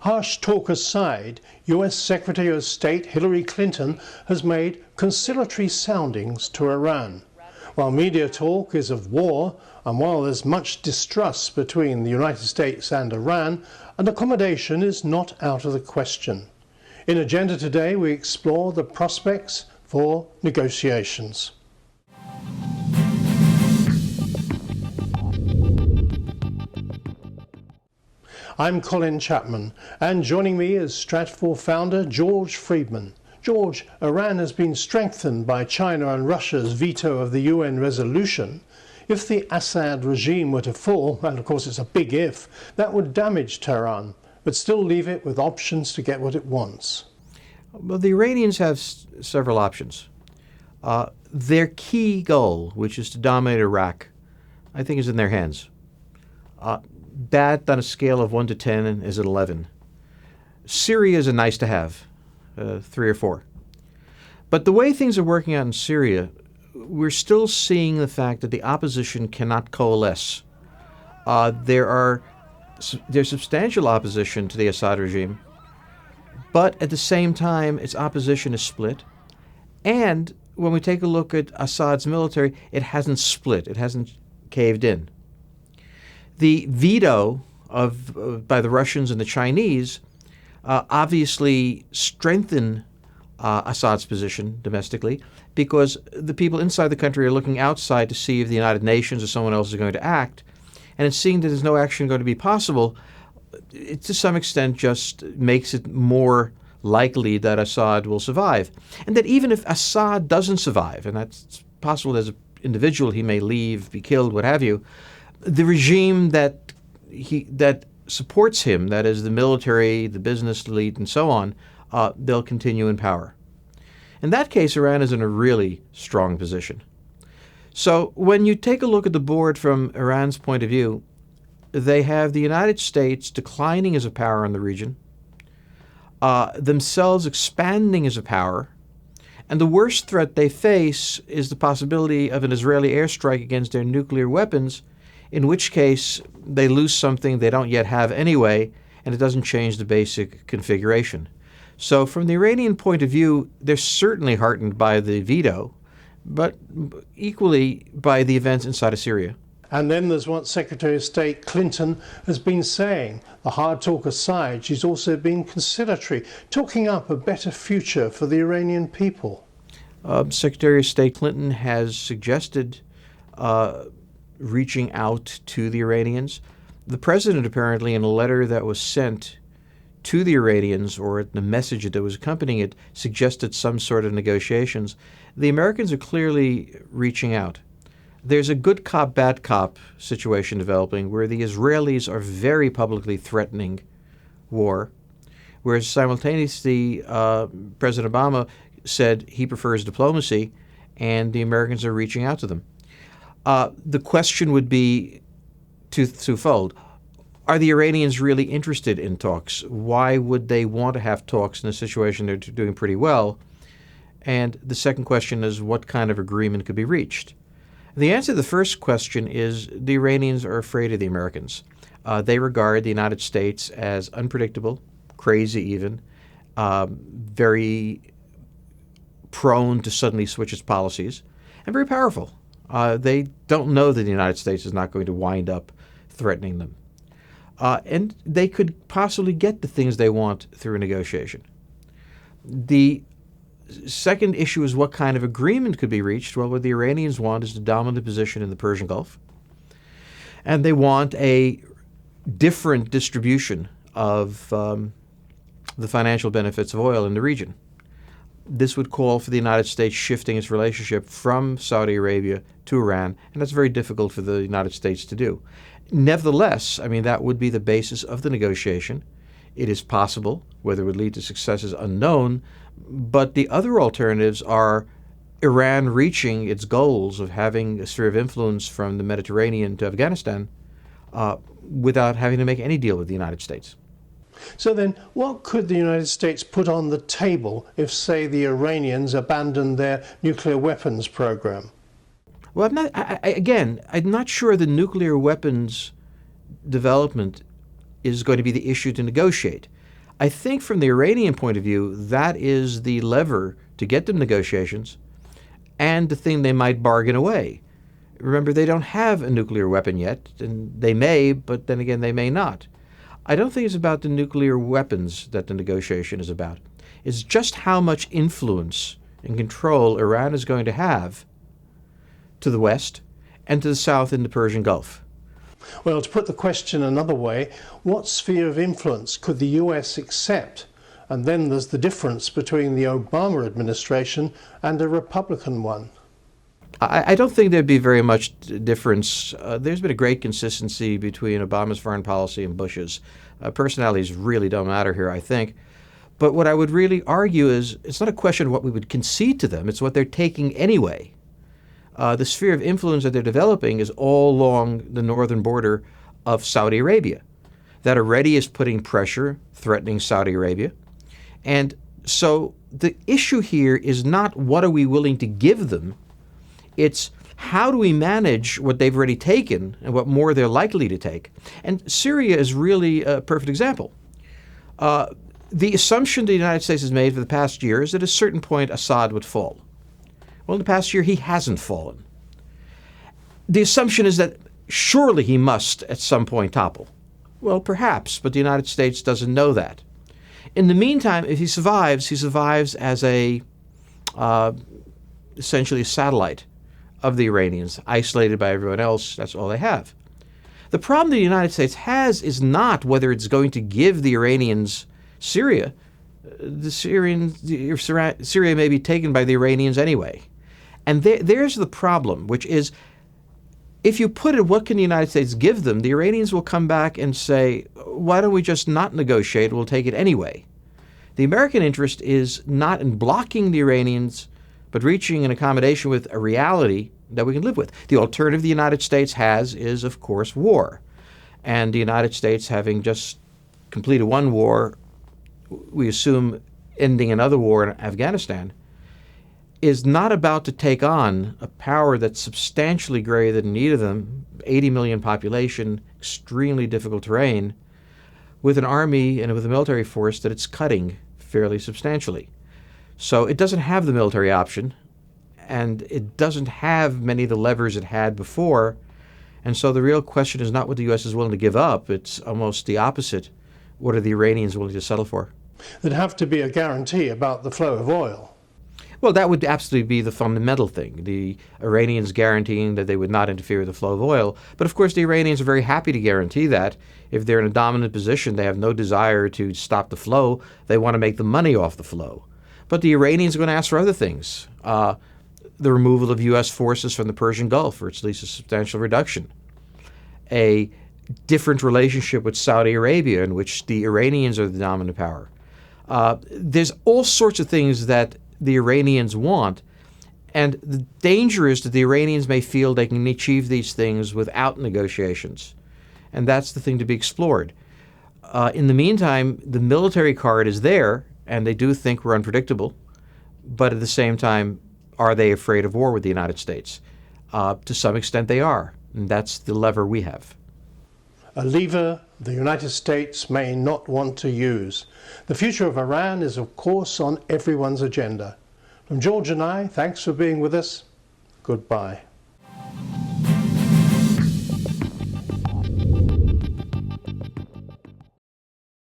Harsh talk aside, US Secretary of State Hillary Clinton has made conciliatory soundings to Iran. While media talk is of war, and while there's much distrust between the United States and Iran, an accommodation is not out of the question. In Agenda Today, we explore the prospects for negotiations. I'm Colin Chapman, and joining me is Stratfor founder George Friedman. George, Iran has been strengthened by China and Russia's veto of the UN resolution. If the Assad regime were to fall, and of course it's a big if, that would damage Tehran, but still leave it with options to get what it wants. Well, the Iranians have several options. Their key goal, which is to dominate Iraq, I think is in their hands. That, on a scale of 1 to 10, is at 11. Syria is a nice to have, 3 or 4. But the way things are working out in Syria, we're still seeing the fact that the opposition cannot coalesce. There's substantial opposition to the Assad regime, but at the same time, its opposition is split. And when we take a look at Assad's military, it hasn't split. It hasn't caved in. The veto by the Russians and the Chinese obviously strengthen Assad's position domestically, because the people inside the country are looking outside to see if the United Nations or someone else is going to act. And it's seeing that there's no action going to be possible, it to some extent just makes it more likely that Assad will survive. And that even if Assad doesn't survive, and that's possible as an individual, he may leave, be killed, what have you, the regime that supports him, that is the military, the business elite, and so on, they'll continue in power. In that case, Iran is in a really strong position. So when you take a look at the board from Iran's point of view, they have the United States declining as a power in the region, themselves expanding as a power, and the worst threat they face is the possibility of an Israeli airstrike against their nuclear weapons, in which case they lose something they don't yet have anyway, and it doesn't change the basic configuration. So from the Iranian point of view, they're certainly heartened by the veto, but equally by the events inside of Syria. And then there's what Secretary of State Clinton has been saying. The hard talk aside, she's also been conciliatory, talking up a better future for the Iranian people. Secretary of State Clinton has suggested reaching out to the Iranians. The president, apparently, in a letter that was sent to the Iranians, or the message that was accompanying it, suggested some sort of negotiations. The Americans are clearly reaching out. There's a good cop, bad cop situation developing where the Israelis are very publicly threatening war, whereas simultaneously President Obama said he prefers diplomacy, and the Americans are reaching out to them. The question would be twofold. Are the Iranians really interested in talks? Why would they want to have talks in a situation they're doing pretty well? And the second question is, what kind of agreement could be reached? The answer to the first question is the Iranians are afraid of the Americans. They regard the United States as unpredictable, crazy even, very prone to suddenly switch its policies, and very powerful. They don't know that the United States is not going to wind up threatening them. And they could possibly get the things they want through a negotiation. The second issue is what kind of agreement could be reached. Well, what the Iranians want is the dominant position in the Persian Gulf. And they want a different distribution of the financial benefits of oil in the region. This would call for the United States shifting its relationship from Saudi Arabia to Iran, and that's very difficult for the United States to do. Nevertheless, I mean, that would be the basis of the negotiation. It is possible. Whether it would lead to success is unknown, but the other alternatives are Iran reaching its goals of having a sphere of influence from the Mediterranean to Afghanistan without having to make any deal with the United States. So then, what could the United States put on the table if, say, the Iranians abandoned their nuclear weapons program? Well, I'm not sure the nuclear weapons development is going to be the issue to negotiate. I think from the Iranian point of view, that is the lever to get them negotiations and the thing they might bargain away. Remember, they don't have a nuclear weapon yet, and they may, but then again, they may not. I don't think it's about the nuclear weapons that the negotiation is about. It's just how much influence and control Iran is going to have to the West and to the South in the Persian Gulf. Well, to put the question another way, what sphere of influence could the US accept? And then there's the difference between the Obama administration and a Republican one. I don't think there'd be very much difference. There's been a great consistency between Obama's foreign policy and Bush's. Personalities really don't matter here, I think. But what I would really argue is it's not a question of what we would concede to them, it's what they're taking anyway. The sphere of influence that they're developing is all along the northern border of Saudi Arabia. That already is putting pressure, threatening Saudi Arabia. And so the issue here is not what are we willing to give them, it's how do we manage what they've already taken and what more they're likely to take. And Syria is really a perfect example. The assumption the United States has made for the past year is that at a certain point Assad would fall. Well, in the past year, he hasn't fallen. The assumption is that surely he must at some point topple. Well, perhaps, but the United States doesn't know that. In the meantime, if he survives as essentially a satellite of the Iranians, isolated by everyone else. That's all they have. The problem the United States has is not whether it's going to give the Iranians Syria. Syria may be taken by the Iranians anyway. And there's the problem, which is if you put it, what can the United States give them? The Iranians will come back and say, why don't we just not negotiate? We'll take it anyway. The American interest is not in blocking the Iranians, but reaching an accommodation with a reality that we can live with. The alternative the United States has is, of course, war. And the United States, having just completed one war, we assume ending another war in Afghanistan, is not about to take on a power that's substantially greater than either of them, 80 million population, extremely difficult terrain, with an army and with a military force that it's cutting fairly substantially. So it doesn't have the military option, and it doesn't have many of the levers it had before. And so the real question is not what the U.S. is willing to give up. It's almost the opposite. What are the Iranians willing to settle for? There'd have to be a guarantee about the flow of oil. Well, that would absolutely be the fundamental thing. The Iranians guaranteeing that they would not interfere with the flow of oil. But of course, the Iranians are very happy to guarantee that. If they're in a dominant position, they have no desire to stop the flow. They want to make the money off the flow. But the Iranians are going to ask for other things. The removal of U.S. forces from the Persian Gulf, or at least a substantial reduction. A different relationship with Saudi Arabia, in which the Iranians are the dominant power. There's all sorts of things that the Iranians want, and the danger is that the Iranians may feel they can achieve these things without negotiations, and that's the thing to be explored. In the meantime, the military card is there, and they do think we're unpredictable, but at the same time, are they afraid of war with the United States? To some extent they are, and that's the lever we have. A lever the United States may not want to use. The future of Iran is, of course, on everyone's agenda. From George and I, thanks for being with us. Goodbye.